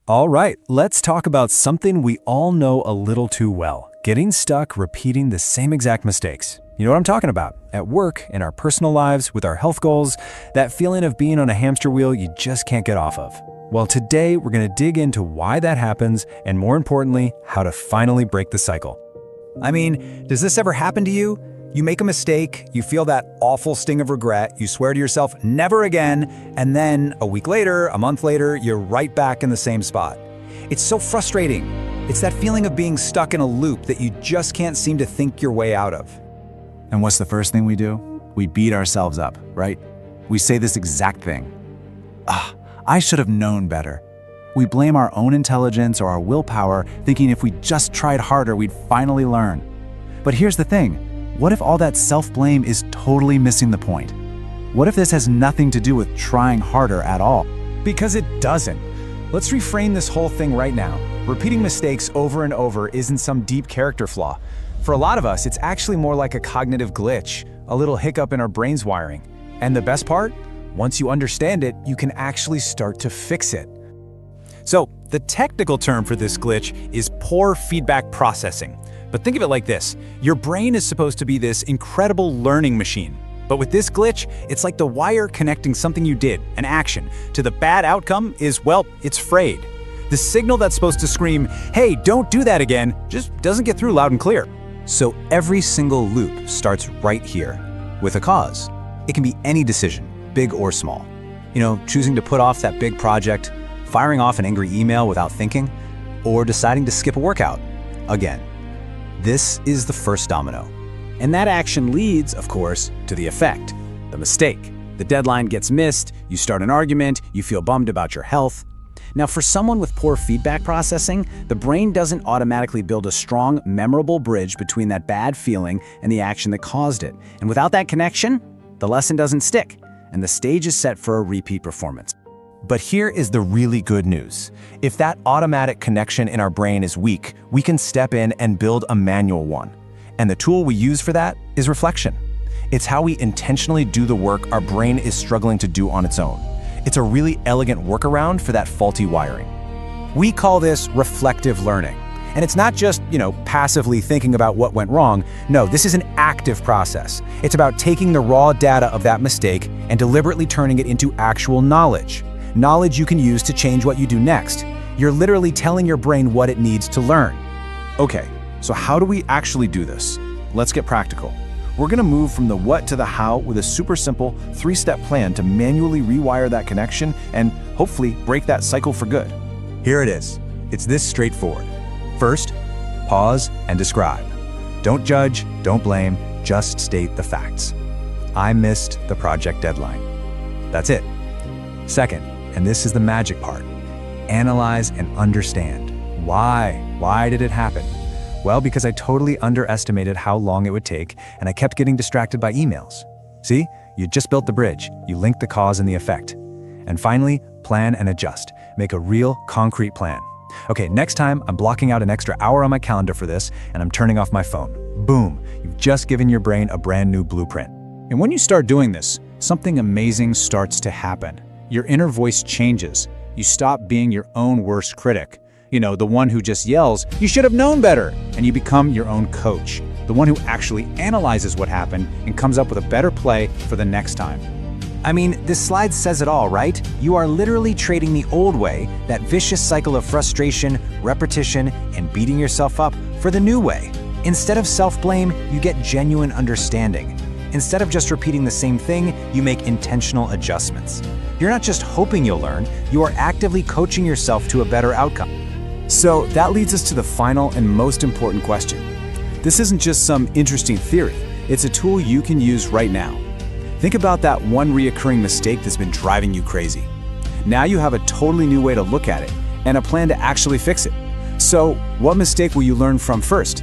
All right, let's talk about something we all know a little too well: getting stuck repeating the same exact mistakes. You know what I'm talking about? At work, in our personal lives, with our health goals, that feeling of being on a hamster wheel you just can't get off of. Well, today we're going to dig into why that happens and, more importantly, how to finally break the cycle. I mean, does this ever happen to you? You make a mistake, you feel that awful sting of regret, you swear to yourself, never again, and then a week later, a month later, you're right back in the same spot. It's so frustrating. It's that feeling of being stuck in a loop that you just can't seem to think your way out of. And what's the first thing we do? We beat ourselves up, right? We say this exact thing. I should have known better. We blame our own intelligence or our willpower, thinking if we just tried harder, we'd finally learn. But here's the thing. What if all that self-blame is totally missing the point? What if this has nothing to do with trying harder at all? Because it doesn't. Let's reframe this whole thing right now. Repeating mistakes over and over isn't some deep character flaw. For a lot of us, it's actually more like a cognitive glitch, a little hiccup in our brain's wiring. And the best part? Once you understand it, you can actually start to fix it. So, the technical term for this glitch is poor feedback processing. But think of it like this: your brain is supposed to be this incredible learning machine. But with this glitch, it's like the wire connecting something you did, an action, to the bad outcome is, well, it's frayed. The signal that's supposed to scream, "Hey, don't do that again," just doesn't get through loud and clear. So every single loop starts right here, with a cause. It can be any decision, big or small. You know, choosing to put off that big project, firing off an angry email without thinking, or deciding to skip a workout. Again. This is the first domino. And that action leads, of course, to the effect, the mistake. The deadline gets missed, you start an argument, you feel bummed about your health. Now, for someone with poor feedback processing, the brain doesn't automatically build a strong, memorable bridge between that bad feeling and the action that caused it. And without that connection, the lesson doesn't stick, and the stage is set for a repeat performance. But here is the really good news. If that automatic connection in our brain is weak, we can step in and build a manual one. And the tool we use for that is reflection. It's how we intentionally do the work our brain is struggling to do on its own. It's a really elegant workaround for that faulty wiring. We call this reflective learning. And it's not just, passively thinking about what went wrong. No, this is an active process. It's about taking the raw data of that mistake and deliberately turning it into actual knowledge. Knowledge you can use to change what you do next. You're literally telling your brain what it needs to learn. Okay, so how do we actually do this? Let's get practical. We're gonna move from the what to the how with a super simple 3-step plan to manually rewire that connection and hopefully break that cycle for good. Here it is. It's this straightforward. First, pause and describe. Don't judge, don't blame, just state the facts. I missed the project deadline. That's it. Second, and this is the magic part, analyze and understand. Why? Why did it happen? Well, because I totally underestimated how long it would take, and I kept getting distracted by emails. See, you just built the bridge. You linked the cause and the effect. And finally, plan and adjust. Make a real, concrete plan. Okay, next time, I'm blocking out an extra hour on my calendar for this, and I'm turning off my phone. Boom, you've just given your brain a brand new blueprint. And when you start doing this, something amazing starts to happen. Your inner voice changes. You stop being your own worst critic. The one who just yells, "You should have known better," and you become your own coach, the one who actually analyzes what happened and comes up with a better play for the next time. I mean, this slide says it all, right? You are literally trading the old way, that vicious cycle of frustration, repetition, and beating yourself up, for the new way. Instead of self-blame, you get genuine understanding. Instead of just repeating the same thing, you make intentional adjustments. You're not just hoping you'll learn, you are actively coaching yourself to a better outcome. So that leads us to the final and most important question. This isn't just some interesting theory, it's a tool you can use right now. Think about that one reoccurring mistake that's been driving you crazy. Now you have a totally new way to look at it and a plan to actually fix it. So, what mistake will you learn from first?